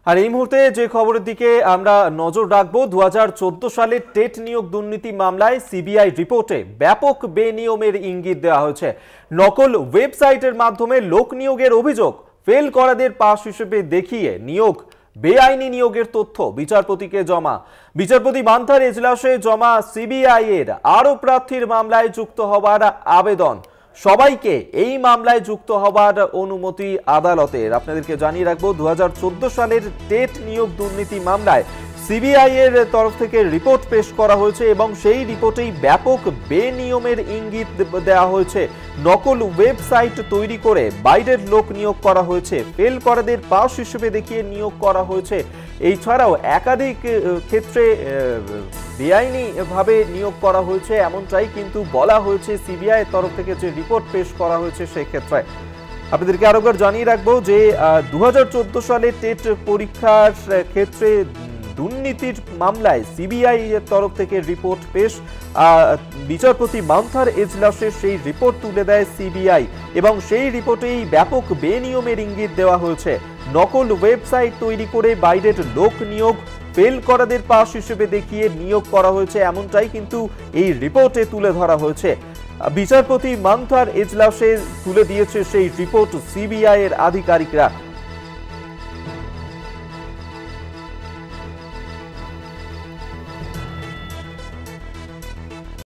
আর এই মুহূর্তে যে খবরের দিকে আমরা নজর রাখবো, 2014 সালের টেট নিয়োগ দুর্নীতি মামলায় সিবিআই রিপোর্টে ব্যাপক বেনিয়মের ইঙ্গিত দেওয়া হয়েছে। নকল ওয়েবসাইটের মাধ্যমে লোক নিয়োগের অভিযোগ, ফেল করাদের পাস হিসেবে দেখিয়ে নিয়োগ, বেআইনি নিয়োগের তথ্য বিচারপতিকে জমা। বিচারপতি মান্থার এজলাসে জমা সিবিআই এর আরও প্রার্থীর মামলায় যুক্ত হবার আবেদন। সবাইকে এই মামলায় যুক্ত হবার অনুমতি আদালতের। আপনাদেরকে জানিয়ে রাখবো, 2014 সালের টেট নিয়োগ দুর্নীতি মামলায় সিবিআই এর তরফ থেকে রিপোর্ট পেশ করা হয়েছে এবং সেই রিপোর্টেই ব্যাপক বেনিয়মের ইঙ্গিত দেওয়া হয়েছে। নকল ওয়েবসাইট তৈরি করে বাইরের লোক নিয়োগ করা হয়েছে, ফেল করাদের পাস হিসেবে দেখিয়ে নিয়োগ করা হয়েছে। এছাড়াও একাধিক ক্ষেত্রে বেআইনি ভাবে নিয়োগ করা হয়েছে, এমনটাই কিন্তু বলা হয়েছে সিবিআই এর তরফ থেকে যে রিপোর্ট পেশ করা হয়েছে সেই ক্ষেত্রে। আপনাদেরকে আরেকবার জানিয়ে রাখবো যে 2014 সালে টেট পরীক্ষার ক্ষেত্রে দুর্নীতির মামলায় সিবিআই এর তরফ থেকে রিপোর্ট পেশ। বিচারপতি মান্থার এজলাসে সেই রিপোর্ট তুলে দেয় সিবিআই এবং সেই রিপোর্টেই ব্যাপক বেনিয়মের ইঙ্গিত দেওয়া হয়েছে। নকল ওয়েবসাইট তৈরি করে বাইরের লোক নিয়োগ, ফেল করাদের পাস হিসেবে দেখিয়ে নিয়োগ করা হয়েছে, এমনটাই কিন্তু এই রিপোর্টে তুলে ধরা হয়েছে। বিচারপতি মান্থার এজলাসে তুলে দিয়েছে সেই রিপোর্ট সিবিআই এর আধিকারিকরা।